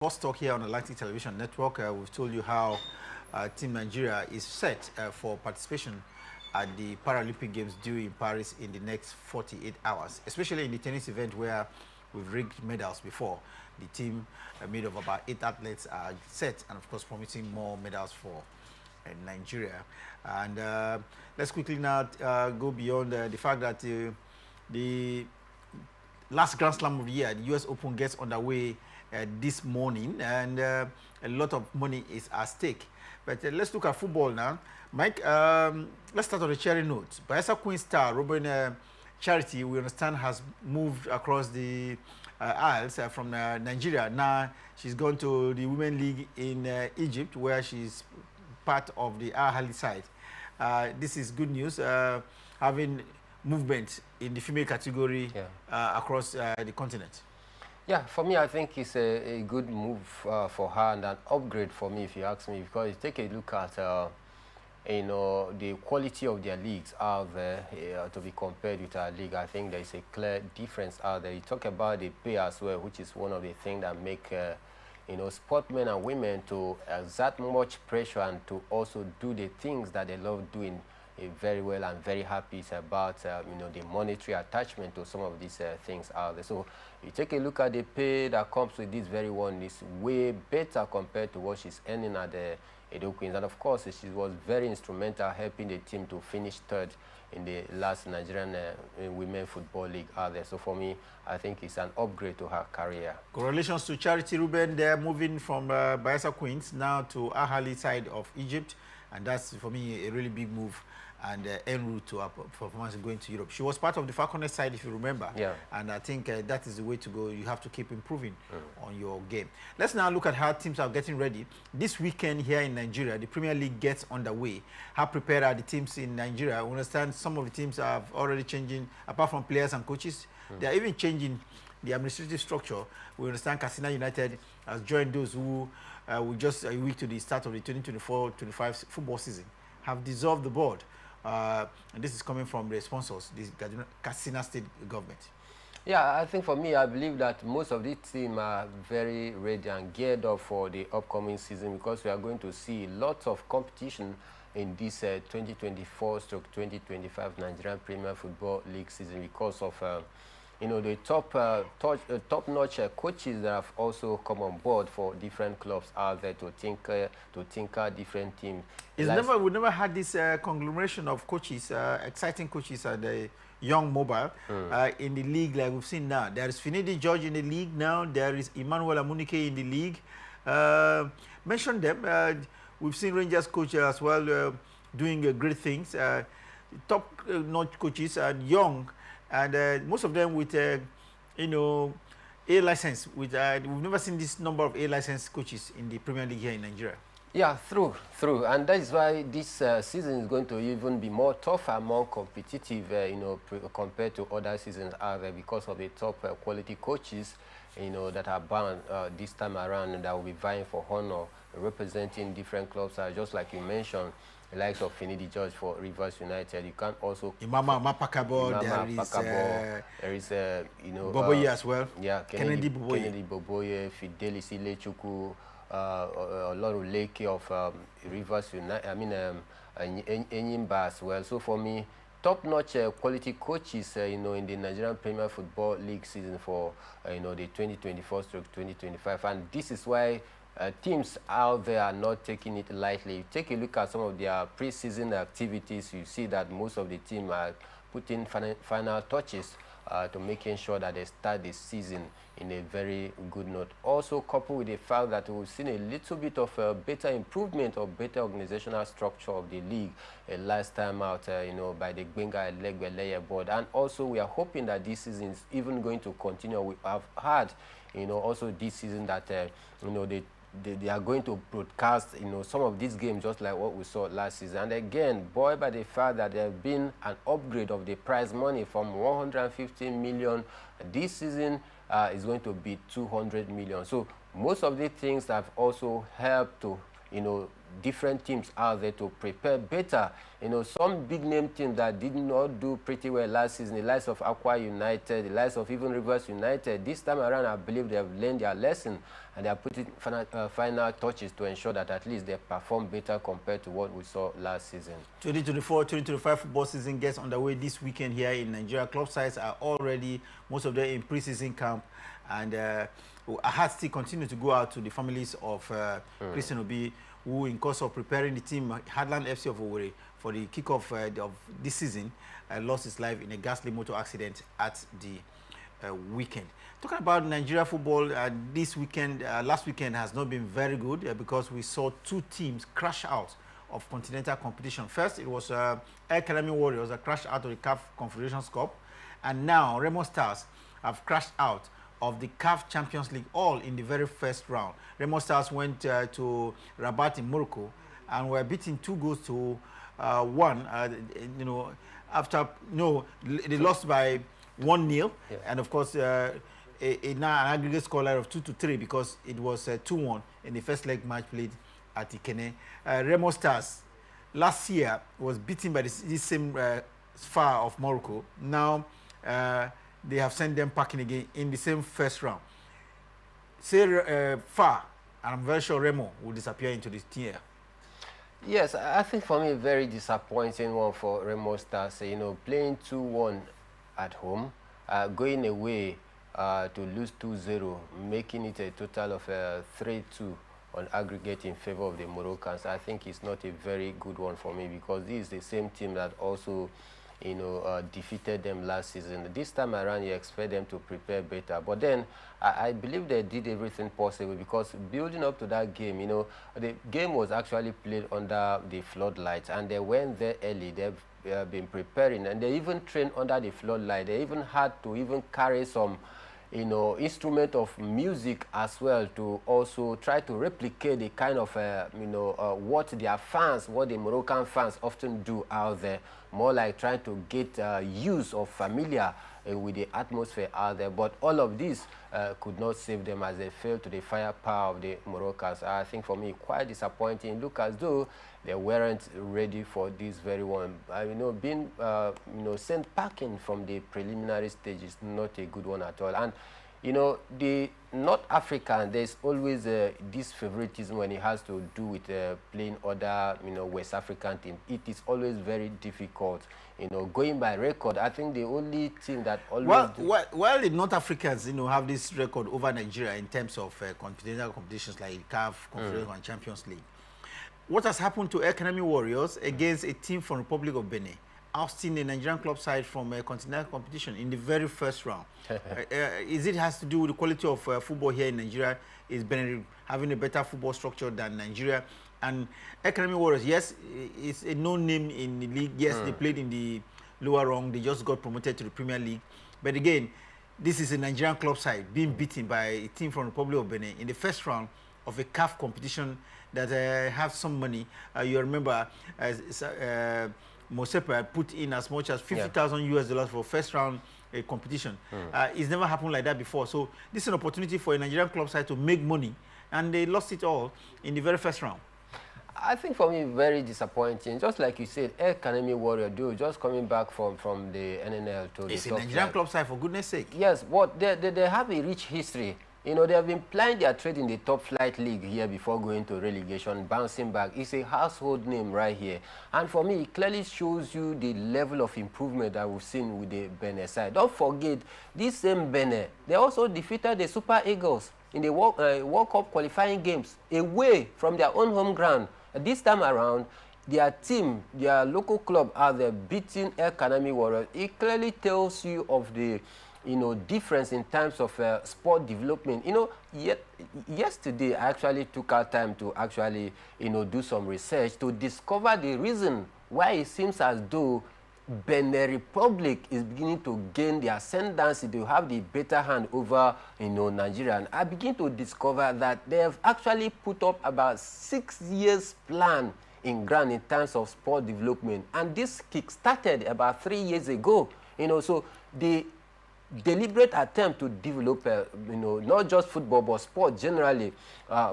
Sports Talk here on Atlantic Television Network. We've told you how Team Nigeria is set for participation at the Paralympic Games due in Paris in the next 48 hours, especially in the tennis event where we've rigged medals before. The team made of about 8 athletes are set and, of course, promising more medals for Nigeria. And let's quickly now go beyond the fact that the last Grand Slam of the year, the US Open, gets underway this morning, and a lot of money is at stake. But let's look at football now. Mike, let's start on a cheery note. Bayelsa Queen star Reuben Charity, we understand, has moved across the aisles from Nigeria. Now she's gone to the Women League in Egypt, where she's part of the Al-Ahly side. This is good news, having movement in the female category across the continent. Yeah, for me, I think it's a good move for her and an upgrade for me, if you ask me, because you take a look at, the quality of their leagues out there to be compared with our league. I think there is a clear difference out there. You talk about the pay as well, which is one of the things that make, sportmen and women to exert much pressure and to also do the things that they love doing very well and very happy. It's about the monetary attachment to some of these things out there. So you take a look at the pay that comes with this very one is way better compared to what she's earning at the Edo Queens. And of course, she was very instrumental helping the team to finish third in the last Nigerian Women Football League out there. So for me, I think it's an upgrade to her career. Congratulations to Charity Reuben. They're moving from Bayelsa Queens now to Al-Ahly side of Egypt. And that's, for me, a really big move and en route to her performance going to Europe. She was part of the Falconers side, if you remember. Yeah. And I think that is the way to go. You have to keep improving on your game. Let's now look at how teams are getting ready. This weekend here in Nigeria, the Premier League gets underway. How prepared are the teams in Nigeria? I understand some of the teams are already changing, apart from players and coaches. They are even changing the administrative structure. We understand Katsina United has joined those who will just a week to the start of the 2024-25 football season have dissolved the board. And this is coming from the sponsors, the Katsina State government. Yeah, I think for me, I believe that most of the team are very ready and geared up for the upcoming season, because we are going to see lots of competition in this 2024-2025 Nigerian Premier Football League season because of the top-notch coaches that have also come on board for different clubs out there to tinker different teams. We never had this conglomeration of coaches, exciting coaches at the young mobile in the league like we've seen now. There is Finidi George in the league now. There is Emmanuel Amunike in the league. Mention them. We've seen Rangers coach as well doing great things. Top-notch coaches and young. And most of them with, A license. We've never seen this number of A license coaches in the Premier League here in Nigeria. Yeah, true. And that is why this season is going to even be more tougher, more competitive, compared to other seasons out there because of the top quality coaches, that are bound this time around and that will be vying for honor, representing different clubs, just like you mentioned. The likes of Finidi George for Rivers United. You can also Imama Mapakabo. There is Boboye as well. Yeah, Kennedy Boboye, Fidelis Ilechuku, Loru Leke of Rivers United. Enyimba as well. So for me, top-notch quality coaches, in the Nigerian Premier Football League season for the 2024-2025, and this is why. Teams out there are not taking it lightly. You take a look at some of their pre-season activities, you see that most of the team are putting final touches to making sure that they start the season in a very good note. Also coupled with the fact that we've seen a little bit of a better improvement or better organizational structure of the league last time out, by the Gbenga Elegbeleye board. And also we are hoping that this season is even going to continue. We have had, also this season that, they are going to broadcast, some of these games just like what we saw last season. And again, buoyed by the fact that there have been an upgrade of the prize money from 150 million this season is going to be 200 million. So most of the things have also helped to, different teams out there to prepare better. You know, some big name teams that did not do pretty well last season, the likes of Aqua United, the likes of even Rivers United, this time around I believe they have learned their lesson and they are putting final touches to ensure that at least they perform better compared to what we saw last season. 2024-2025 football season gets underway this weekend here in Nigeria. Club sides are already, most of them in pre-season camp, and our hearts still continue to go out to the families of Christian Obi, who in course of preparing the team, Heartland FC of Owerri, for the kickoff of this season, lost his life in a ghastly motor accident at the weekend. Talking about Nigeria football, this weekend, last weekend has not been very good because we saw two teams crash out of continental competition. First, it was Academy Warriors that crashed out of the CAF Confederations Cup, and now Remo Stars have crashed out of the CAF Champions League, all in the very first round. Remo Stars went to Rabat in Morocco and were beaten 2-1. You know, after they lost by 1-0, and of course now an aggregate scoreline of 2-3 because it was 2-1 in the first leg match played at Ikene. Remo Stars last year was beaten by this same FAR of Morocco. Now they have sent them packing again in the same first round. Say FAR, and I'm very sure Remo will disappear into this tier. Yes, I think for me, a very disappointing one for Remo Stars. You know, playing 2-1 at home, going away to lose 2-0, making it a total of 3-2 on aggregate in favor of the Moroccans. I think it's not a very good one for me because this is the same team that also, you know, defeated them last season. This time around, you expect them to prepare better. But then, I believe they did everything possible because building up to that game, you know, the game was actually played under the floodlights and they went there early. They've been preparing and they even trained under the floodlight. They even had to even carry some, you know, instrument of music as well to also try to replicate the kind of, you know, what their fans, what the Moroccan fans often do out there, more like trying to get use of familiar with the atmosphere out there. But all of this could not save them as they failed to the firepower of the Moroccans. I think for me, quite disappointing. Look as though they weren't ready for this very one. You know, being you know, sent packing from the preliminary stage is not a good one at all. And you know, the North African, there's always this favoritism when it has to do with playing other, you know, West African teams. It is always very difficult. You know, going by record, I think the only team that always... Well, the North Africans, you know, have this record over Nigeria in terms of continental competitions like CAF, Confederations and Champions League. What has happened to Academy Warriors against a team from Republic of Benin, ousting the Nigerian club side from a continental competition in the very first round? Is it has to do with the quality of football here in Nigeria? Is Benin having a better football structure than Nigeria? And Academy Warriors, yes, it's a known name in the league. Yes, they played in the lower rung. They just got promoted to the Premier League. But again, this is a Nigerian club side being beaten by a team from Republic of Benin in the first round of a CAF competition that have some money. You remember, Mosepe put in as much as $50,000 for first round competition. It's never happened like that before. So this is an opportunity for a Nigerian club side to make money, and they lost it all in the very first round. I think for me, very disappointing. Just like you said, Academy Warrior, just coming back from the NNL to it's the a Nigerian club side, for goodness sake. Yes, but they have a rich history. You know, they have been playing their trade in the top flight league here before going to relegation, bouncing back. It's a household name right here. And for me, it clearly shows you the level of improvement that we've seen with the Benin side. Don't forget, this same Benin, they also defeated the Super Eagles in the World Cup qualifying games away from their own home ground. This time around, their team, their local club, are there beating Academy Warriors. It clearly tells you of the, you know, difference in terms of sport development. You know, yesterday I actually took our time to actually, you know, do some research to discover the reason why it seems as though Benin Republic is beginning to gain the ascendancy, to have the better hand over, you know, Nigeria. And I begin to discover that they have actually put up about 6 years plan in ground in terms of sport development. And this kick started about 3 years ago. You know, so the deliberate attempt to develop, you know, not just football but sport generally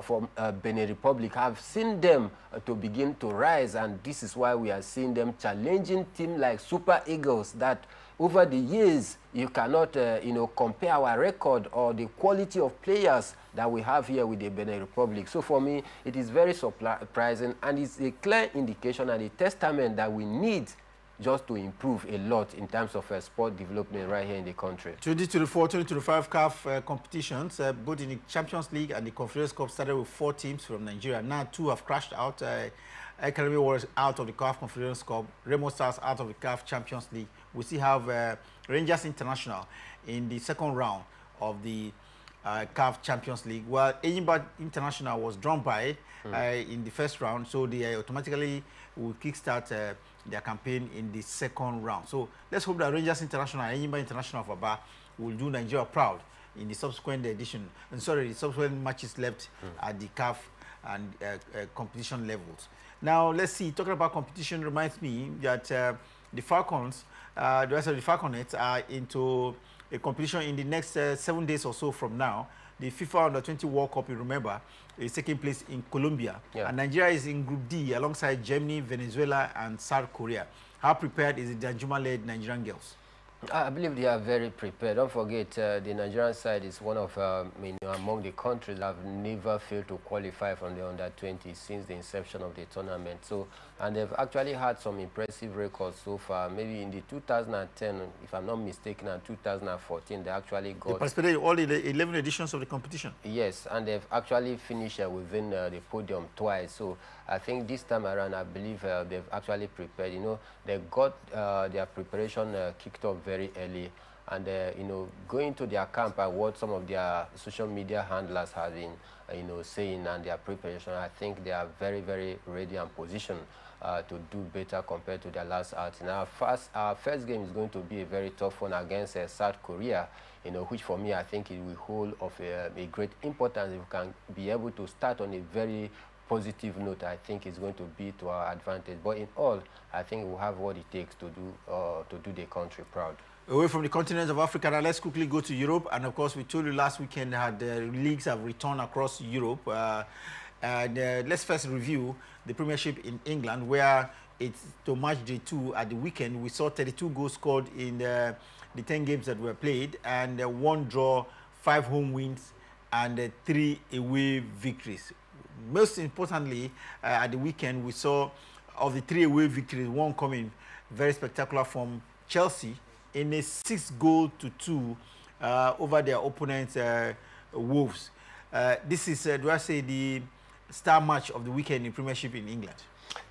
from Benin Republic. I've seen them to begin to rise, and this is why we are seeing them challenging teams like Super Eagles that over the years you cannot, you know, compare our record or the quality of players that we have here with the Benin Republic. So for me, it is very surprising, and it's a clear indication and a testament that we need just to improve a lot in terms of sport development right here in the country. 2024, 2025 CAF competitions, both in the Champions League and the Conference Cup, started with 4 teams from Nigeria. Now 2 have crashed out. Academy Warriors out of the CAF Conference Cup, Remo Stars out of the CAF Champions League. We still have Rangers International in the second round of the CAF Champions League, while Enyimba International was drawn by in the first round, so they automatically will kickstart their campaign in the second round. So let's hope that Rangers International and Enyimba International of Aba will do Nigeria proud in the subsequent edition, and sorry, the subsequent matches left at the CAF and competition levels. Now let's see, talking about competition reminds me that the Falcons, the rest of the Falconets are into a competition in the next 7 days or so from now. The FIFA Under-20 World Cup, you remember, is taking place in Colombia. Yeah. And Nigeria is in Group D alongside Germany, Venezuela, and South Korea. How prepared is the Danjuma-led Nigerian girls? I believe they are very prepared. Don't forget, the Nigerian side is one of among the countries that have never failed to qualify from the Under-20 since the inception of the tournament. So, and they've actually had some impressive records so far. Maybe in the 2010, if I'm not mistaken, and 2014, they actually got... They participated in all the 11 editions of the competition? Yes, and they've actually finished within the podium twice. So I think this time around, I believe they've actually prepared. You know, they got their preparation kicked off very early, and you know, going to their camp and what some of their social media handlers have been, you know, saying, and their preparation, I think they are very, very ready and positioned to do better compared to their last outing. Our first game is going to be a very tough one against South Korea, you know, which for me, I think it will hold of a great importance. If we can be able to start on a very positive note, I think it's going to be to our advantage. But in all, I think we'll have what it takes to do the country proud. Away from the continent of Africa, now let's quickly go to Europe. And of course, we told you last weekend that leagues have returned across Europe. Let's first review the Premiership in England, where it's to match day 2 at the weekend. We saw 32 goals scored in the 10 games that were played, and 1 draw, 5 home wins, and 3 away victories. Most importantly, at the weekend, we saw of the 3 away victories, 1 coming very spectacular from Chelsea in a 6-2 over their opponents, Wolves. This is, do I say, the star match of the weekend in Premiership in England?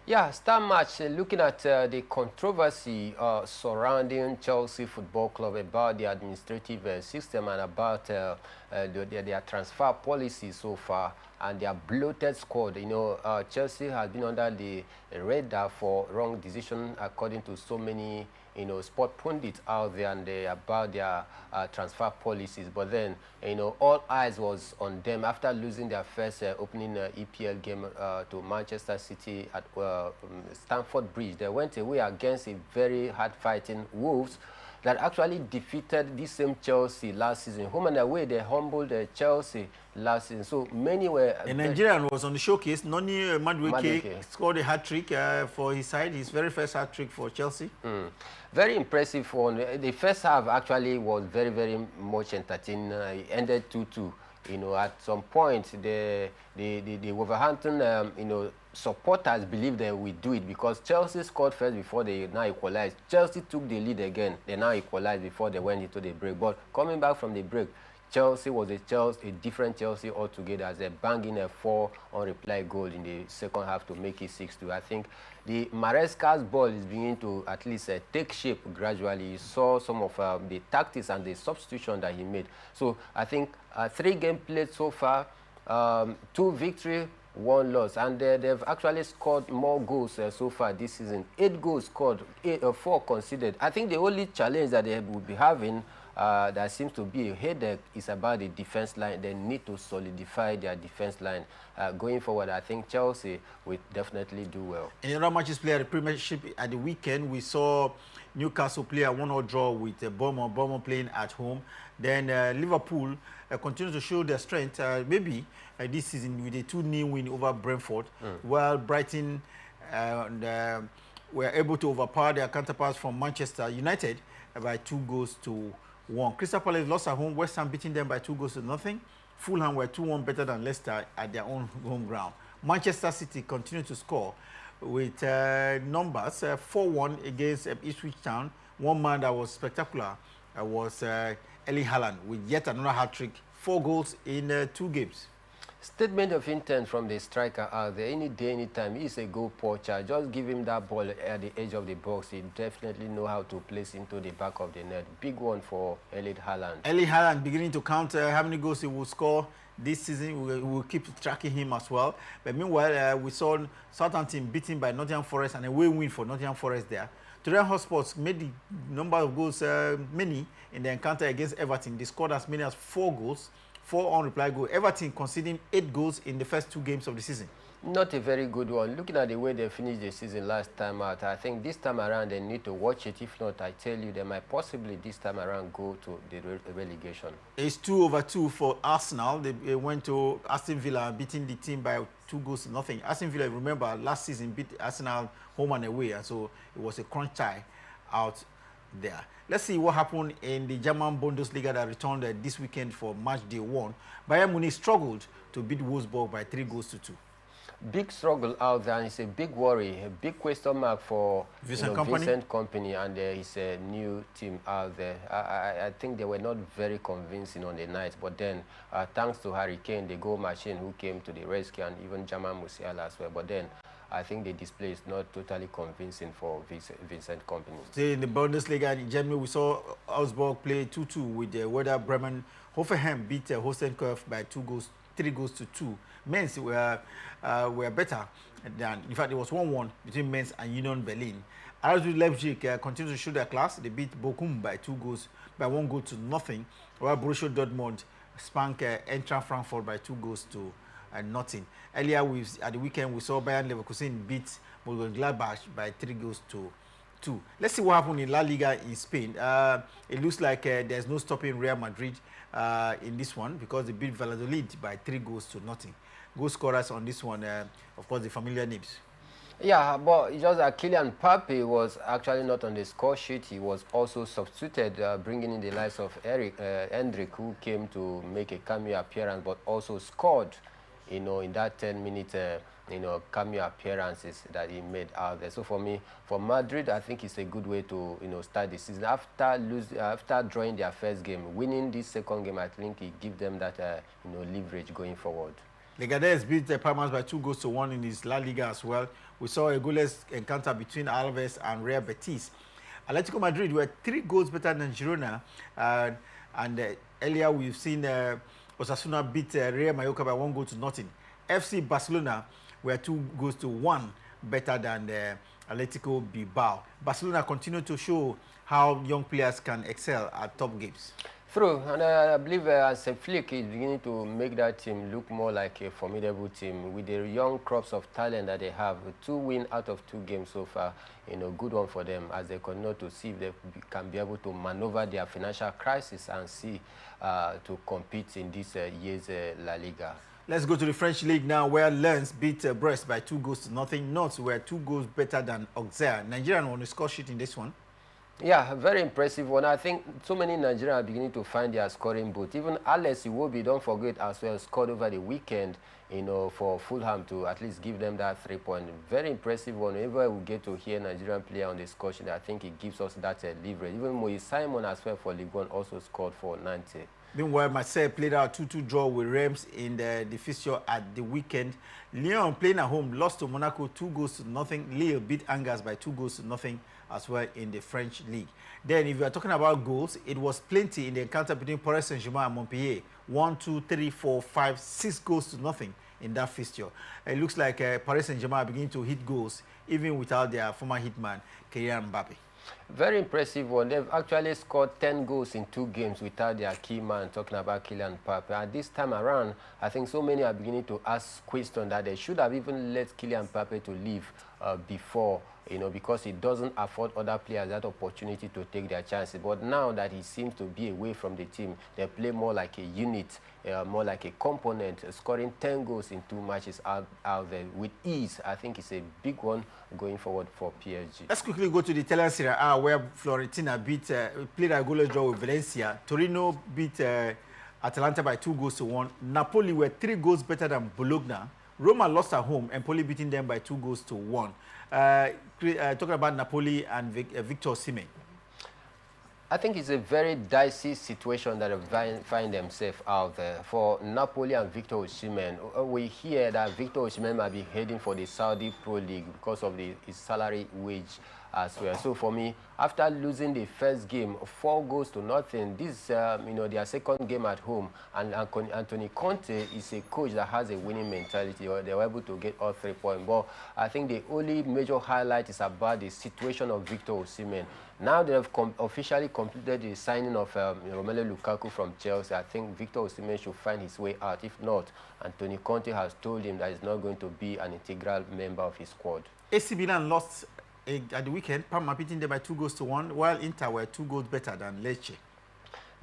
Yeah, star match. Looking at the controversy surrounding Chelsea Football Club about the administrative system and about their transfer policy so far, and their bloated squad. You know, Chelsea has been under the radar for wrong decision, according to so many, you know, sport pundits out there, and about their transfer policies. But then, you know, all eyes was on them after losing their first opening EPL game to Manchester City at Stamford Bridge. They went away against a very hard-fighting Wolves that actually defeated this same Chelsea last season. Home and away, they humbled Chelsea last season. So many were... A Nigerian was on the showcase. Noni Madueke scored a hat-trick for his side, his very first hat-trick for Chelsea. Very impressive one. The first half actually was very, very much entertaining. It ended 2-2. You know, at some point, the Wolverhampton, you know, supporters believe they will do it because Chelsea scored first before they now equalized. Chelsea took the lead again. They now equalized before they went into the break. But coming back from the break, Chelsea was a different Chelsea altogether, as they banged in a 4 unreplied goal in the second half to make it 6-2. I think the Maresca's ball is beginning to at least take shape gradually. You saw some of the tactics and the substitution that he made. So I think 3 games played so far, 2 victory, 1 loss, and they've actually scored more goals so far this season. 8 goals scored, 4 conceded. I think the only challenge that they will be having there seems to be a headache is about the defense line. They need to solidify their defense line. Going forward, I think Chelsea will definitely do well. In the other matches played at the Premiership at the weekend, we saw Newcastle play a 1-1 draw with Bournemouth playing at home. Then Liverpool continues to show their strength, maybe this season with a 2-0 win over Brentford, while Brighton were able to overpower their counterparts from Manchester United by 2-1. Crystal Palace lost at home, West Ham beating them by 2-0. Fulham were 2-1 better than Leicester at their own home ground. Manchester City continued to score with numbers 4-1 against Ipswich Town. One man that was spectacular was Erling Haaland with yet another hat-trick, 4 goals in 2 games. Statement of intent from the striker out there. Any day, anytime, he's a goal poacher. Just give him that ball at the edge of the box. He definitely know how to place into the back of the net. Big one for Erling Haaland. Erling Haaland beginning to count how many goals he will score this season. We will keep tracking him as well. But meanwhile, we saw Southampton beaten by Nottingham Forest and a away win for Nottingham Forest there. Tottenham Hotspur made the number of goals many in the encounter against Everton. They scored as many as 4 goals. 4 unreplied goals. Everton conceding 8 goals in the first 2 games of the season. Not a very good one. Looking at the way they finished the season last time out, I think this time around they need to watch it. If not, I tell you, they might possibly this time around go to the relegation. It's 2-2 for Arsenal. They went to Aston Villa, beating the team by 2-0. Aston Villa, remember, last season beat Arsenal home and away, and so it was a crunch tie out there. Let's see what happened in the German Bundesliga that returned this weekend for match day 1. Bayern Munich struggled to beat Wolfsburg by 3-2. Big struggle out there, and it's a big worry, a big question mark for Vincent Kompany and his new team out there. I think they were not very convincing on the night, but then thanks to Harry Kane, the goal machine who came to the rescue, and even Jamal Musiala as well. But then I think the display is not totally convincing for Vincent Kompany. See, in the Bundesliga in Germany, we saw Augsburg play 2-2 with Werder Bremen. Hoffenheim beat Holstein-Kiel by 3-2. Mainz were better than, in fact, it was 1-1 between Mainz and Union Berlin. RB Leipzig continues to show their class. They beat Bochum by 1-0, while Borussia Dortmund spanked Eintracht Frankfurt by 2-0. Nothing. Earlier at the weekend, we saw Bayern Leverkusen beat Mönchengladbach by 3-2. Let's see what happened in La Liga in Spain. It looks like there's no stopping Real Madrid in this one because they beat Valladolid by 3-0. Goal scorers on this one, of course, the familiar names. Yeah, but it's just that Kylian Mbappe was actually not on the score sheet. He was also substituted, bringing in the likes of Hendrik, who came to make a cameo appearance, but also scored, in that 10-minute, cameo appearances that he made out there. So for me, for Madrid, I think it's a good way to, start the season. After drawing their first game, winning this second game, I think it gives them that, leverage going forward. Leganés beat Palmas by 2-1 in his La Liga as well. We saw a goalless encounter between Alaves and Real Betis. Atletico Madrid were 3 goals better than Girona, and earlier we've seen Osasuna beat Real Mallorca by 1-0. FC Barcelona were 2-1 better than Atletico Bilbao. Barcelona continued to show how young players can excel at top games. True, and I believe as a flick is beginning to make that team look more like a formidable team with the young crops of talent that they have. 2 wins out of 2 games so far, good one for them as they continue to see if they can be able to maneuver their financial crisis and see to compete in this year's La Liga. Let's go to the French league now, where Lens beat Brest by 2-0. Nantes were 2 goals better than Auxerre. Nigerian on the score sheet in this one. Yeah, very impressive one. I think so many Nigerians are beginning to find their scoring boot. Even Alex Iwobi, don't forget, as well, scored over the weekend, for Fulham to at least give them that 3-point. Very impressive one. Whenever we get to hear Nigerian player on the score sheet, I think it gives us that leverage. Even Moise Simon as well for Ligue 1 also scored for 90. Meanwhile, Marseille played out 2-2 draw with Reims in the fixture at the weekend. Lyon, playing at home, lost to Monaco 2-0. Lille beat Angers by 2-0 as well in the French league. Then, if you are talking about goals, it was plenty in the encounter between Paris Saint-Germain and Montpellier. 1, 2, 3, 4, 5, 6 goals to nothing in that fixture. It looks like Paris Saint-Germain are beginning to hit goals, even without their former hitman, Kylian Mbappe. Very impressive one. They've actually scored 10 goals in 2 games without their key man, talking about Kylian Mbappe. And this time around, I think so many are beginning to ask questions that they should have even let Kylian Mbappe to leave before, you know, because he doesn't afford other players that opportunity to take their chances. But now that he seems to be away from the team, they play more like a unit, more like a component, scoring 10 goals in 2 matches out there with ease. I think it's a big one going forward for PSG. Let's quickly go to the Italian Serie A, where Fiorentina played a goalless draw with Valencia. Torino beat Atalanta by 2-1. Napoli were 3 goals better than Bologna. Roma lost at home, Empoli beating them by 2-1. Talking about Napoli and Victor Osimhen. I think it's a very dicey situation that they find themselves out there. For Napoli and Victor Osimhen, we hear that Victor Osimhen might be heading for the Saudi Pro League because of his salary wage as well. So for me, after losing the first game 4-0, this you know, their second game at home, and Antonio Conte is a coach that has a winning mentality. They were able to get all 3 points. But I think the only major highlight is about the situation of Victor Osimhen. Now they have officially completed the signing of Romelu Lukaku from Chelsea. I think Victor Osimhen should find his way out. If not, Antonio Conte has told him that he's not going to be an integral member of his squad. AC Milan lost at the weekend, Parma beating them by 2-1, while Inter were 2 goals better than Lecce.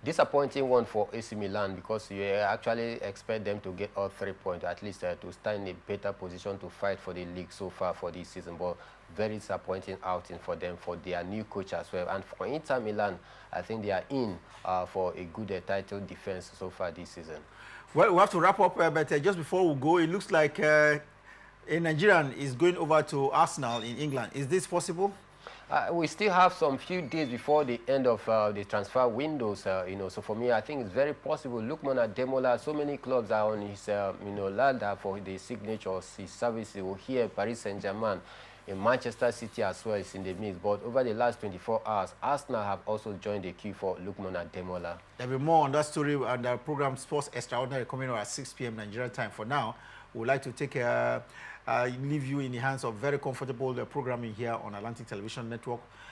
Disappointing one for AC Milan, because you actually expect them to get all 3 points, at least to stand in a better position to fight for the league so far for this season. But very disappointing outing for them, for their new coach as well. And for Inter Milan, I think they are in for a good title defense so far this season. Well, we have to wrap up, but just before we go, it looks like a Nigerian is going over to Arsenal in England. Is this possible? We still have some few days before the end of the transfer windows, you know. So for me, I think it's very possible. Lukman Ademola, so many clubs are on his, you know, ladder for the signatures, his services. We'll hear Paris Saint-Germain, in Manchester City as well is in the mix. But over the last 24 hours, Arsenal have also joined the queue for Lukman Ademola. There'll be more on that story and the program Sports Extraordinary coming out at 6 p.m. Nigerian time. For now, we'd like to take leave you in the hands of very comfortable programming here on Atlantic Television Network.